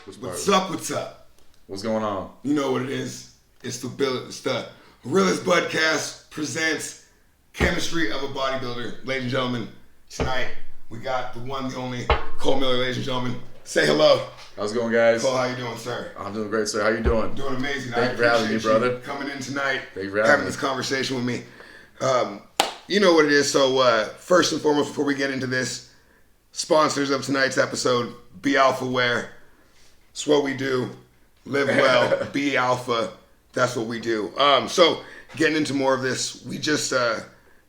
What's up? What's up? What's going on? You know what it is. It's the Realist Budcast presents Chemistry of a Bodybuilder. Ladies and gentlemen, tonight we got the one, the only Cole Miller, ladies and gentlemen. Say hello. How's it going, guys? Cole, how you doing, sir? I'm doing great, sir. How you doing? Doing amazing. Thank you for having me, brother. Coming in tonight, having this conversation with me. You know what it is. So first and foremost, before we get into this, sponsors of tonight's episode, Be Alpha Wear. It's what we do. Live well. Be alpha. That's what we do. So getting into more of this, we just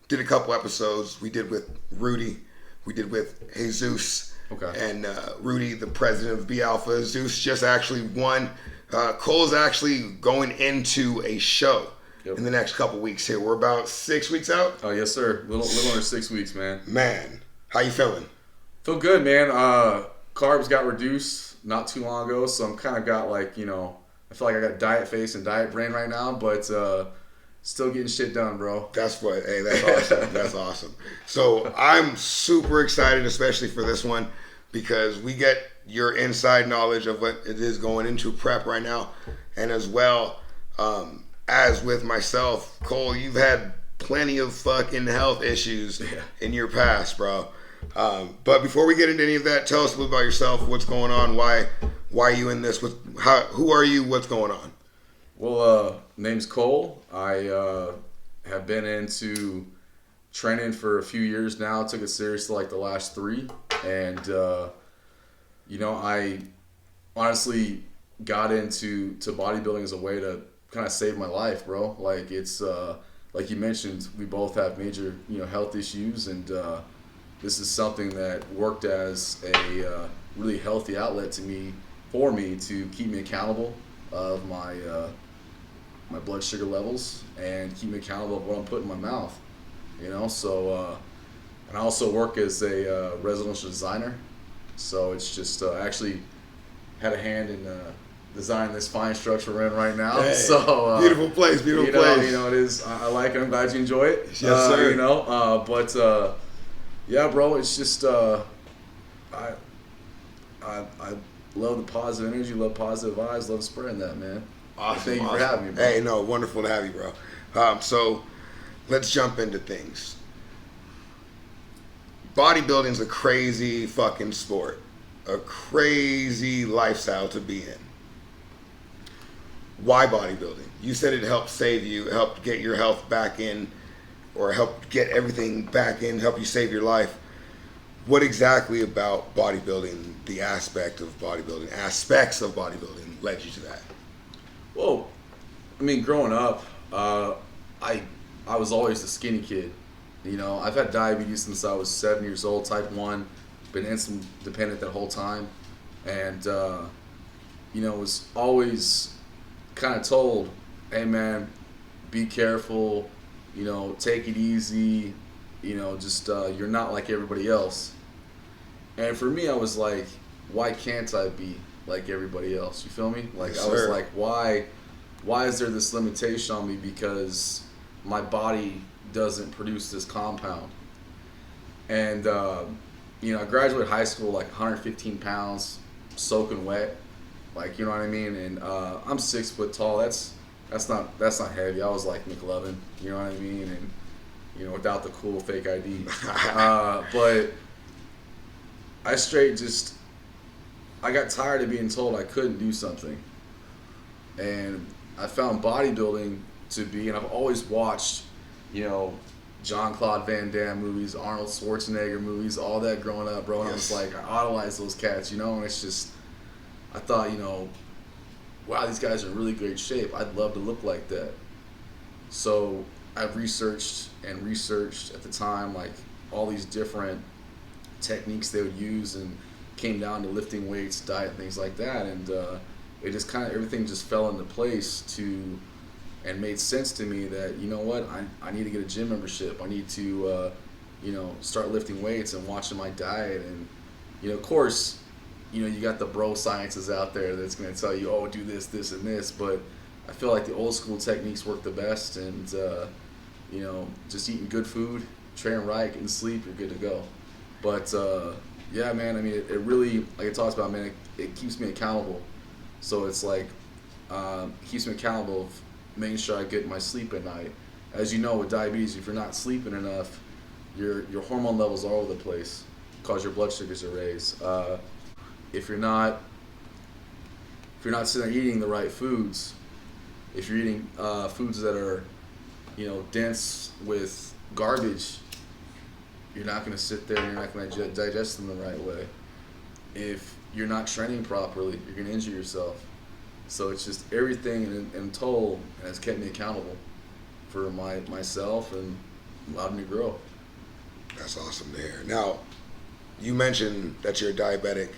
did a couple episodes. We did with Rudy. We did with Jesus. Okay. And Rudy, the president of Be Alpha. Zeus just actually won. Cole's actually going into a show in the next couple weeks here. We're about 6 weeks out. Oh, yes, sir. Little under 6 weeks, man. Man, how you feeling? Feel good, man. Carbs got reduced not too long ago, so I'm kind of got like, I feel like I got diet face and diet brain right now, but still getting shit done, bro. That's awesome. That's awesome. So I'm super excited, especially for this one, because we get your inside knowledge of what it is going into prep right now. And as well, as with myself, Cole, you've had plenty of fucking health issues in your past, bro. But before we get into any of that, tell us a little about yourself. What's going on? Why are you in this? Who are you? What's going on? Well, name's Cole. I have been into training for a few years now. Took it serious like the last 3. And, I honestly got into bodybuilding as a way to kind of save my life, bro. Like it's, like you mentioned, we both have major, health issues, and this is something that worked as a really healthy outlet for me to keep me accountable of my blood sugar levels and keep me accountable of what I'm putting in my mouth. So and I also work as a residential designer. So it's just actually had a hand in designing this fine structure we're in right now. Hey, so beautiful place. It is. I like it. I'm glad you enjoy it. Yes, sir. But yeah, bro, it's just I love the positive energy, love positive vibes, love spreading that, man. Awesome. Thank you for having me, bro. Hey, no, wonderful to have you, bro. So let's jump into things. Bodybuilding's a crazy fucking sport, a crazy lifestyle to be in. Why bodybuilding? You said it helped save you, helped get your health back in, or help get everything back in, help you save your life. What exactly about bodybuilding, the aspects of bodybuilding led you to that? Well, I mean, growing up, I was always a skinny kid. I've had diabetes since I was 7 years old, type 1, been insulin dependent that whole time. And, was always kind of told, hey man, be careful, take it easy, just you're not like everybody else. And for me, I was like, why can't I be like everybody else? You feel me? Like, yes, I was sir. like, why is there this limitation on me because my body doesn't produce this compound? And I graduated high school like 115 pounds, soaking wet, like, you know what I mean? And I'm 6 foot tall. That's not heavy. I was like McLovin, you know what I mean? And, without the cool fake ID. But I got tired of being told I couldn't do something. And I found bodybuilding to be, and I've always watched, Jean-Claude Van Damme movies, Arnold Schwarzenegger movies, all that growing up, bro. And I was like, I idolized those cats, and it's just, I thought, wow, these guys are in really great shape. I'd love to look like that. So I've researched at the time, like all these different techniques they would use, and came down to lifting weights, diet, things like that. And it just kind of, everything just fell into place and made sense to me that, I need to get a gym membership. I need to, start lifting weights and watching my diet. And, of course, you got the bro sciences out there that's going to tell you, oh, do this, this, and this. But I feel like the old school techniques work the best. And, just eating good food, training right, getting sleep, you're good to go. But Yeah, man. I mean, it really, like it talks about, man, it keeps me accountable. So it's like, keeps me accountable of making sure I get my sleep at night. As you know, with diabetes, if you're not sleeping enough, your hormone levels are all over the place, cause your blood sugars are raised. If you're not if you're not sitting there eating the right foods, if you're eating foods that are, dense with garbage, you're not going to sit there and you're not going to digest them the right way. If you're not training properly, you're going to injure yourself. So it's just everything in total has kept me accountable for myself and allowed me to grow. That's awesome to hear. Now, you mentioned that you're diabetic.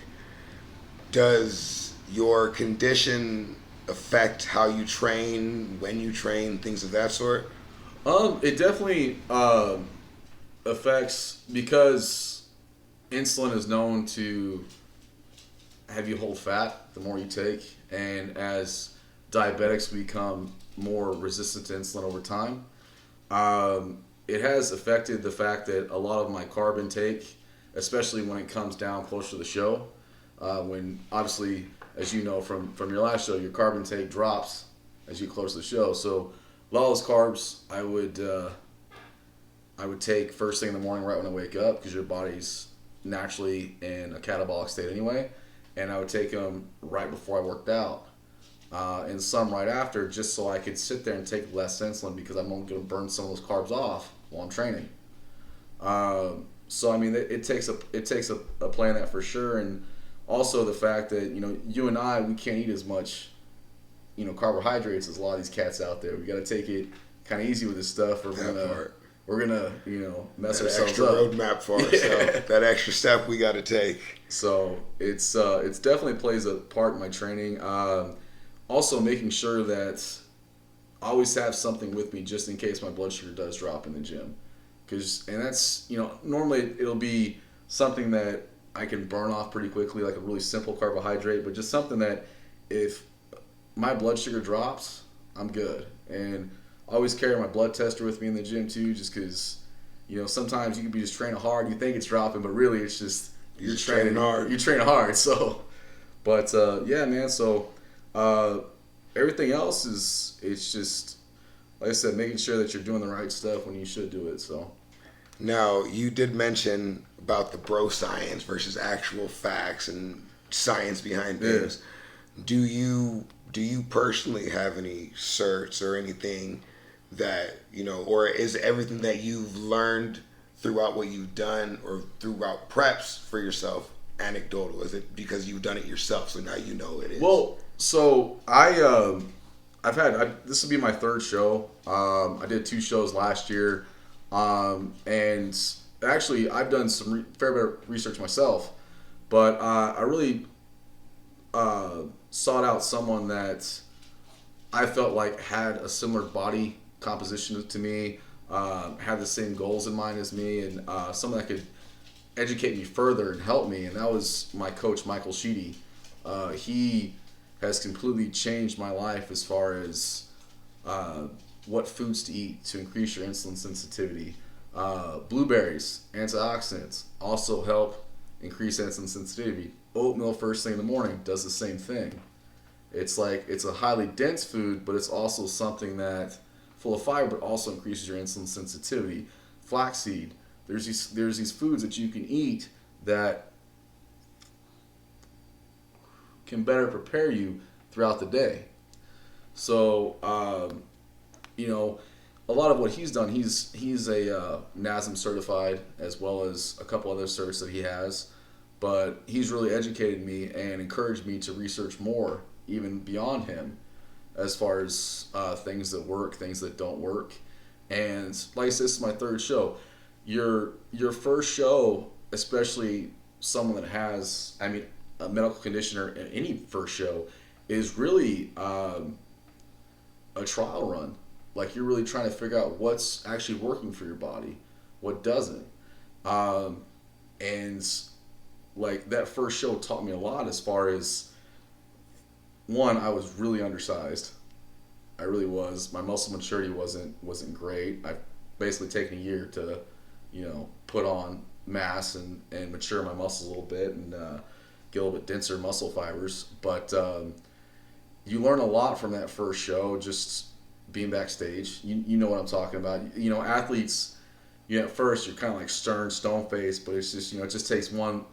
Does your condition affect how you train, when you train, things of that sort? It definitely affects, because insulin is known to have you hold fat the more you take, and as diabetics become more resistant to insulin over time, it has affected the fact that a lot of my carb intake, especially when it comes down closer to the show, when obviously, as you know from your last show, your carb intake drops as you close the show. So a lot of those carbs I would take first thing in the morning right when I wake up, because your body's naturally in a catabolic state anyway, and I would take them right before I worked out, and some right after, just so I could sit there and take less insulin, because I'm only going to burn some of those carbs off while I'm training. So I mean, it takes a play in that for sure, and also the fact that you and I, we can't eat as much carbohydrates as a lot of these cats out there. We got to take it kind of easy with this stuff. We're gonna mess that ourselves extra up. Roadmap for ourselves. That extra step we got to take. So it's definitely plays a part in my training. Also making sure that I always have something with me just in case my blood sugar does drop in the gym. And that's, normally it'll be something that I can burn off pretty quickly, like a really simple carbohydrate, but just something that if my blood sugar drops, I'm good. And I always carry my blood tester with me in the gym too, just because, sometimes you can be just training hard, you think it's dropping, but really it's just you're training hard. You're training hard. So, but yeah, man. So everything else it's just, like I said, making sure that you're doing the right stuff when you should do it. So. Now, you did mention about the bro science versus actual facts and science behind things. Yeah. Do you personally have any certs or anything that, or is everything that you've learned throughout what you've done or throughout preps for yourself anecdotal? Is it because you've done it yourself, so now you know it is? Well, so this will be my third show. I did 2 shows last year. And actually, I've done some fair bit of research myself, but I really sought out someone that I felt like had a similar body composition to me, had the same goals in mind as me, and someone that could educate me further and help me. And that was my coach, Michael Sheedy. He has completely changed my life as far as what foods to eat to increase your insulin sensitivity. Blueberries, antioxidants, also help increase insulin sensitivity. Oatmeal first thing in the morning does the same thing. It's a highly dense food, but it's also something that full of fiber, but also increases your insulin sensitivity. Flaxseed, there's these foods that you can eat that can better prepare you throughout the day. So a lot of what he's done, he's a NASM certified, as well as a couple other certs that he has, but he's really educated me and encouraged me to research more, even beyond him, as far as things that work, things that don't work. And like I said, this is my third show. Your first show, especially someone that has, a medical condition, or any first show, is really a trial run. Like, you're really trying to figure out what's actually working for your body, what doesn't. And like, that first show taught me a lot, as far as, one, I was really undersized. I really was. My muscle maturity wasn't great. I've basically taken a year to, put on mass and mature my muscles a little bit and get a little bit denser muscle fibers. But you learn a lot from that first show, just being backstage. You know what I'm talking about. You know, athletes, at first you're kind of like stern, stone-faced, but it's just, it just takes one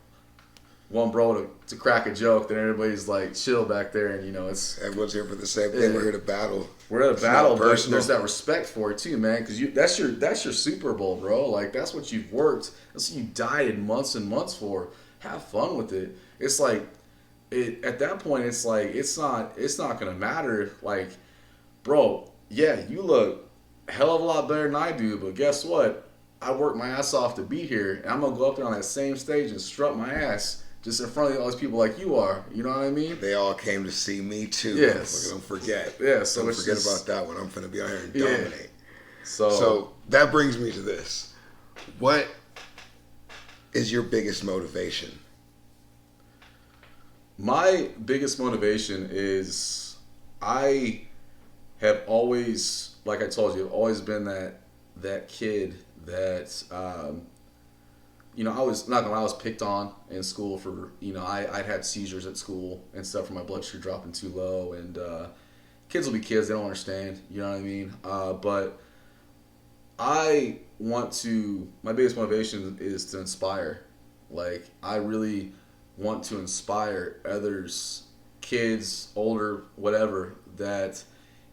bro to crack a joke, then everybody's like chill back there, and it's everyone's here for the same thing. We're here to battle. We're at a battle, but there's that respect for it too, man, because that's your Super Bowl, bro. Like, that's what you've worked, that's what you dieted months and months for. Have fun with it. It's like at that point, it's like it's not gonna matter. Like, bro, yeah, you look a hell of a lot better than I do, but guess what? I worked my ass off to be here, and I'm gonna go up there on that same stage and strut my ass just in front of all these people like you are. You know what I mean? They all came to see me too. Yes. Don't forget. Yeah. So don't forget about that one. I'm gonna be out here and dominate. So that brings me to this. What is your biggest motivation? My biggest motivation is I have always, like I told you, I've always been that kid that I was not gonna lie, I was picked on in school for I'd had seizures at school and stuff from my blood sugar dropping too low, and kids will be kids, they don't understand, you know what I mean? But my biggest motivation is to inspire. Like, I really want to inspire others, kids, older, whatever, that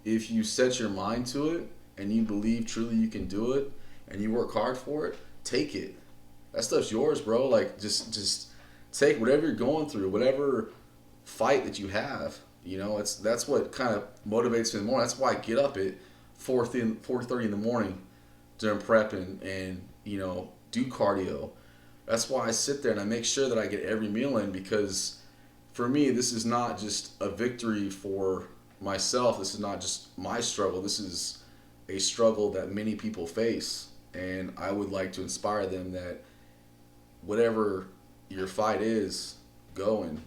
if you set your mind to it and you believe truly you can do it and you work hard for it, take it. That stuff's yours, bro. Like, just take whatever you're going through, whatever fight that you have. That's what kind of motivates me in the morning. That's why I get up at 4:30 in the morning during prep and do cardio. That's why I sit there and I make sure that I get every meal in, because for me, this is not just a victory for myself. This is not just my struggle. This is a struggle that many people face, and I would like to inspire them that whatever your fight is, go and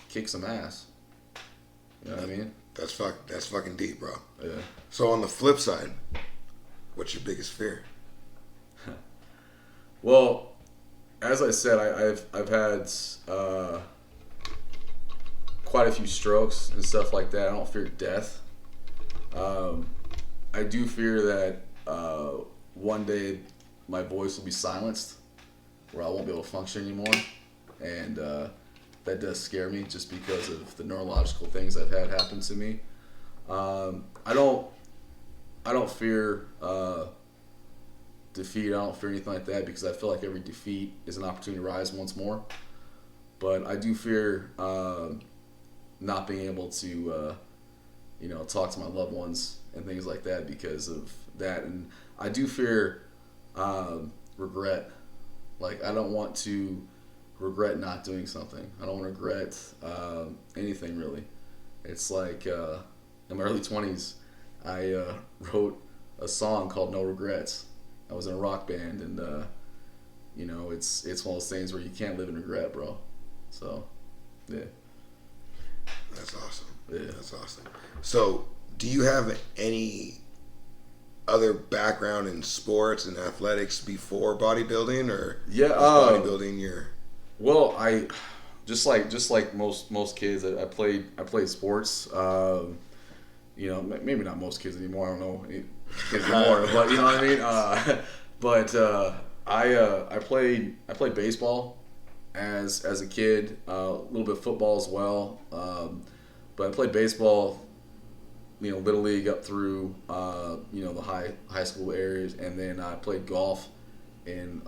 kick some ass. You know what I mean? That's fucking deep, bro. Yeah. So on the flip side, what's your biggest fear? Well, as I said, I've had quite a few strokes and stuff like that. I don't fear death. I do fear that one day my voice will be silenced, where I won't be able to function anymore, and that does scare me just because of the neurological things I've had happen to me. I don't fear defeat. I don't fear anything like that, because I feel like every defeat is an opportunity to rise once more. But I do fear not being able to talk to my loved ones and things like that because of that. And I do fear regret. Like, I don't want to regret not doing something. I don't want to regret anything, really. It's like in my early 20s, I wrote a song called No Regrets. I was in a rock band, and it's one of those things where you can't live in regret, bro. So, yeah. That's awesome. Yeah. That's awesome. So, do you have any other background in sports and athletics before bodybuilding, or bodybuilding your? Well, I just like most kids, I played sports. Maybe not most kids anymore. I don't know kids anymore, but you know what I mean. I played baseball as a kid, a little bit of football as well. But I played baseball, little league up through the high school areas, and then I played golf in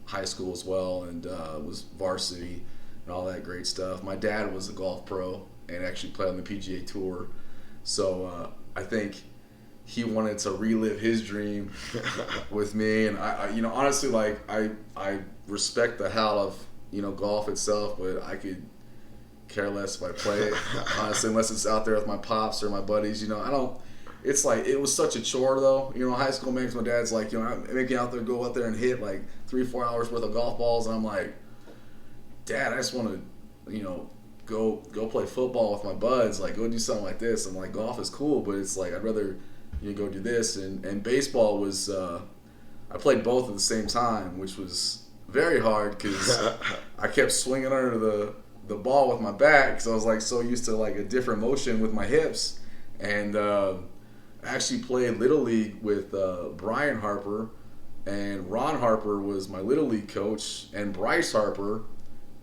high school as well, and was varsity and all that great stuff. My dad was a golf pro and actually played on the PGA Tour, so I think he wanted to relive his dream with me. And I honestly, like, I respect the hell of golf itself, but I could care less if I play it, honestly, unless it's out there with my pops or my buddies. I don't. It's like, it was such a chore though. High school makes my dad's like, make me out there and hit like 3-4 hours worth of golf balls, and I'm like, Dad, I just want to, go play football with my buds, like go do something like this. I'm like, golf is cool, but it's like I'd rather go do this. And baseball was, I played both at the same time, which was very hard because I kept swinging under the ball with my back because I was like so used to like a different motion with my hips. And I actually played Little League with Brian Harper, and Ron Harper was my Little League coach, and Bryce Harper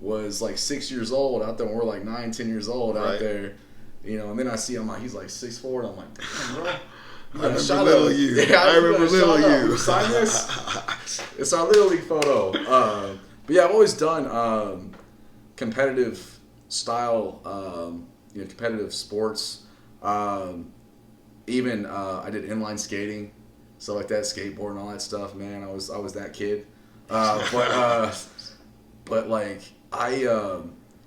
was like 6 years old out there when we're like 9, 10 years old out there, you know. And then I see him like he's like 6'4", and I'm like, damn, bro. I remember little you. Yeah, I remember little you. Sign this. It's our Little League photo. But yeah, I've always done competitive style, competitive sports. Even I did inline skating, stuff like that, skateboard and all that stuff. Man, I was that kid. But like I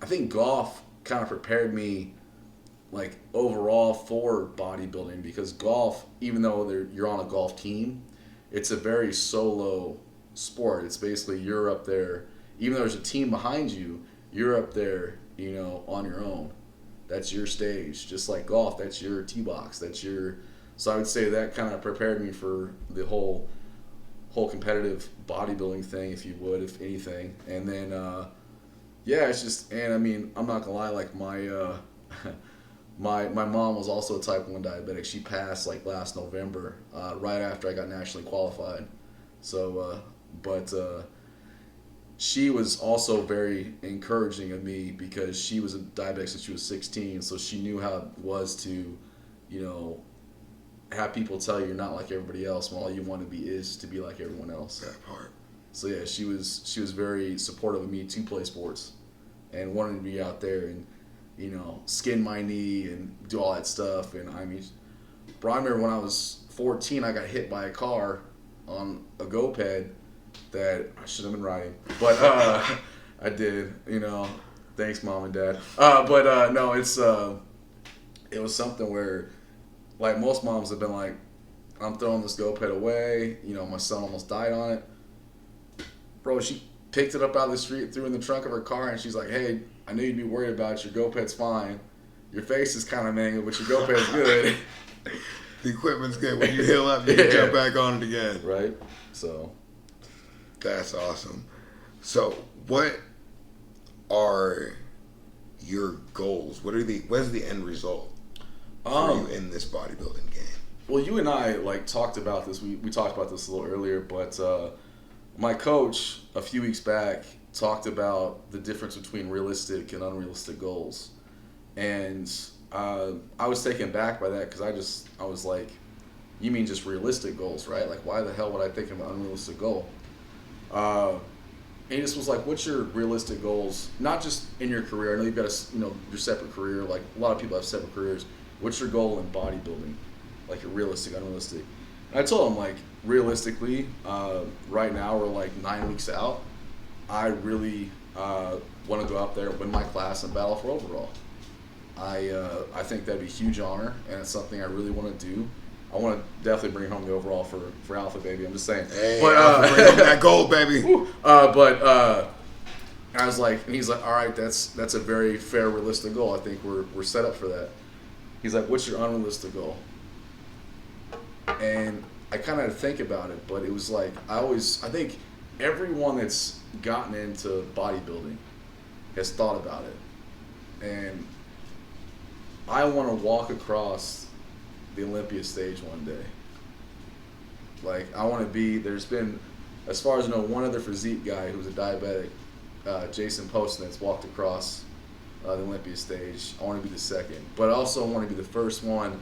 think golf kind of prepared me like overall for bodybuilding, because golf, even though you're on a golf team, it's a very solo sport. It's basically you're up there, even though there's a team behind you, you're up there, you know, on your own. That's your stage. Just like golf, that's your tee box. So I would say that kind of prepared me for the whole competitive bodybuilding thing, if you would, if anything. And then, yeah, it's just, and I mean, I'm not gonna lie, like my my mom was also a type 1 diabetic. She passed like last November, right after I got nationally qualified. So, but she was also very encouraging of me because she was a diabetic since she was 16. So she knew how it was to, you know, have people tell you you're not like everybody else when all you want to be is to be like everyone else. That part. So yeah, she was very supportive of me to play sports and wanted to be out there and, you know, skin my knee and do all that stuff. And I mean, bro, I remember when I was 14, I got hit by a car on a GoPed that I should have been riding, but I did. You know, thanks, mom and dad. But no, it was something where, like, most moms have been like, I'm throwing this GoPed away. You know, my son almost died on it. Bro, she picked it up out of the street, threw it in the trunk of her car, and she's like, hey, I knew you'd be worried about it. Your GoPed's fine. Your face is kind of mangled, but your GoPed's good. The equipment's good. When you heal up, you can jump back on it again. Right? So. That's awesome. So, what are your goals? What is the end result for you in this bodybuilding game? Well, you and I like talked about this. We talked about this a little earlier, but my coach a few weeks back talked about the difference between realistic and unrealistic goals, and I was taken aback by that because I was like, you mean just realistic goals, right? Like, why the hell would I think of an unrealistic goal? And he just was like, what's your realistic goals? Not just in your career. I know you've got your separate career. Like, a lot of people have separate careers. What's your goal in bodybuilding? Like, your realistic, unrealistic. And I told him, like, realistically, right now we're like 9 weeks out. I really want to go out there, win my class, and battle for overall. I think that'd be a huge honor, and it's something I really want to do. I want to definitely bring home the overall for Alpha, baby. I'm just saying. Hey, but bring home that gold, baby. But I was like, and he's like, all right, that's a very fair, realistic goal. I think we're set up for that. He's like, what's your unrealistic goal? And I kind of had to think about it, but it was like, I think everyone that's gotten into bodybuilding has thought about it. And I want to walk across the Olympia stage one day. Like, I want to be, there's been, as far as I know, one other physique guy who's a diabetic, Jason Poston, that's walked across the Olympia stage. I want to be the second. But I also want to be the first one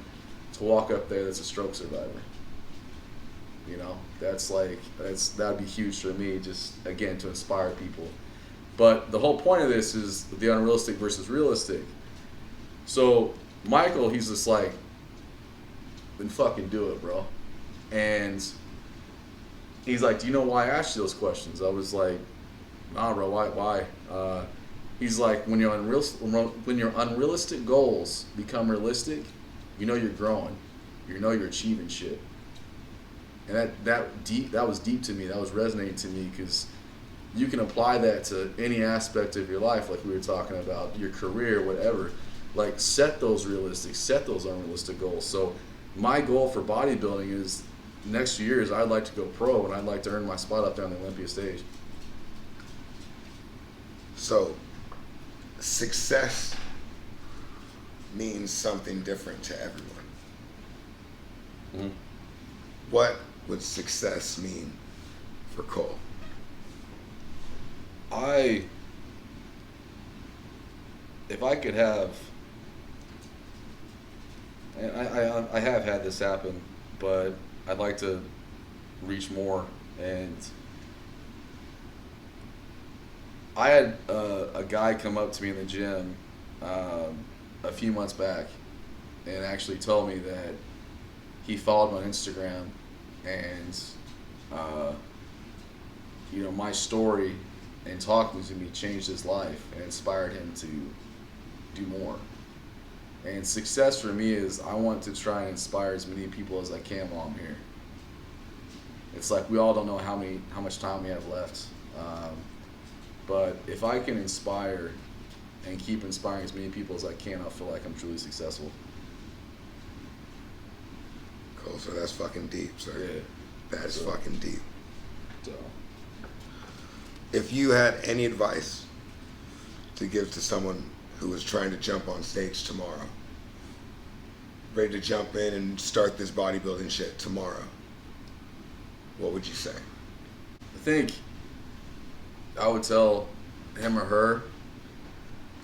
to walk up there that's a stroke survivor. You know, that'd be huge for me, just, again, to inspire people. But the whole point of this is the unrealistic versus realistic. So Michael, he's just like, then fucking do it, bro. And he's like, do you know why I asked you those questions? I was like, nah, bro, why? He's like, when your unrealistic goals become realistic, you know you're growing. You know you're achieving shit. And that was deep to me. That was resonating to me because you can apply that to any aspect of your life, like we were talking about, your career, whatever. Like, set those realistic, set those unrealistic goals. So my goal for bodybuilding is next few years, I'd like to go pro, and I'd like to earn my spot up there on the Olympia stage. So, success means something different to everyone. Mm-hmm. What would success mean for Cole? If I could have, and I have had this happen, but I'd like to reach more. And I had a guy come up to me in the gym a few months back and actually told me that he followed me on Instagram, and my story and talking to me changed his life and inspired him to do more. And success for me is I want to try and inspire as many people as I can while I'm here. It's like we all don't know how much time we have left, but if I can inspire and keep inspiring as many people as I can, I'll feel like I'm truly successful. Cool, so that's fucking deep, sir. Yeah. That's fucking deep. So, if you had any advice to give to someone who is trying to jump on stage tomorrow, ready to jump in and start this bodybuilding shit tomorrow, what would you say? I think I would tell him or her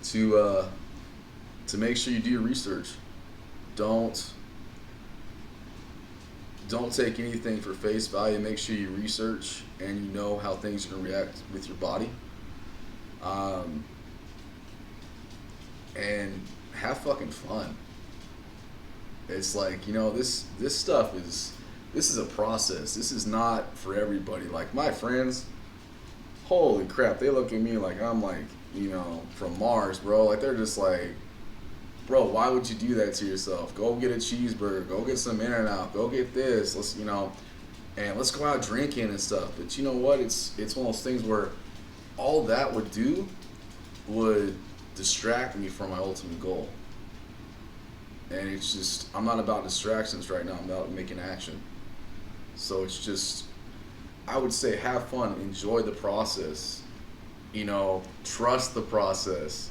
to make sure you do your research. Don't take anything for face value. Make sure you research and you know how things are going to react with your body. And have fucking fun. It's like, this stuff this is a process. This is not for everybody. Like my friends, holy crap, they look at me like I'm like, from Mars, bro. Like they're just like, bro, why would you do that to yourself? Go get a cheeseburger. Go get some In-N-Out. Go get this. Let's, and let's go out drinking and stuff. But you know what? It's one of those things where all that would distract me from my ultimate goal. And it's just, I'm not about distractions right now. I'm about making action. So it's just, I would say have fun. Enjoy the process. Trust the process.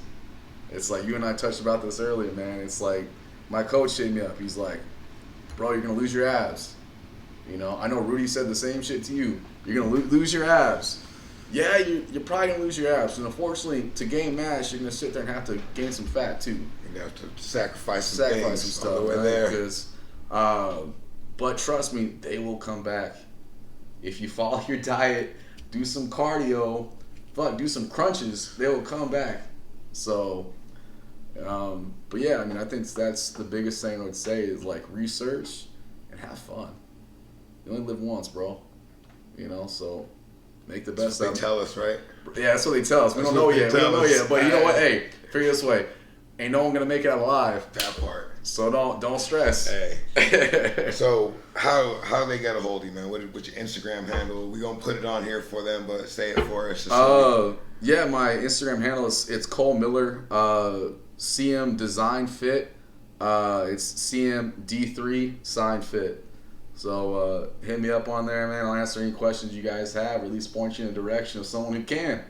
It's like you and I touched about this earlier, man. It's like my coach hit me up. He's like, bro, you're going to lose your abs. I know Rudy said the same shit to you. You're going to lose your abs. Yeah, you're probably going to lose your abs. And unfortunately, to gain mass, you're going to sit there and have to gain some fat too. You have to sacrifice some stuff on the way right? there. Because, but trust me, they will come back. If you follow your diet, do some cardio, do some crunches, they will come back. So, but yeah, I think that's the biggest thing I would say is like research and have fun. You only live once, bro. So make the best out of it. They tell us, right? Yeah, that's what they tell us. We don't know yet. But you know what? Hey, figure this way. Ain't no one gonna make it out alive. That part. So don't stress. Hey. So how they get a hold of you, man? What's your Instagram handle? We gonna put it on here for them, but say it for us. Yeah, my Instagram handle it's Cole Miller, CM Design Fit. It's CMD3 Sign Fit. So hit me up on there, man. I'll answer any questions you guys have, or at least point you in the direction of someone who can.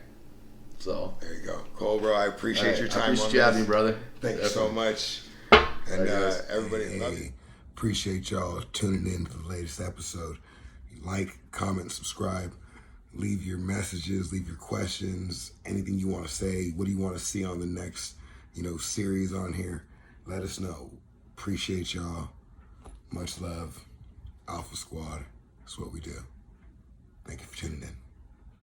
So there you go, Cole, bro. I appreciate your time. I appreciate you having me, brother. Thank you so much. And everybody, love you. Appreciate y'all tuning in to the latest episode. Like, comment, subscribe. Leave your messages, leave your questions, anything you want to say. What do you want to see on the next, series on here? Let us know. Appreciate y'all. Much love. Alpha Squad. That's what we do. Thank you for tuning in.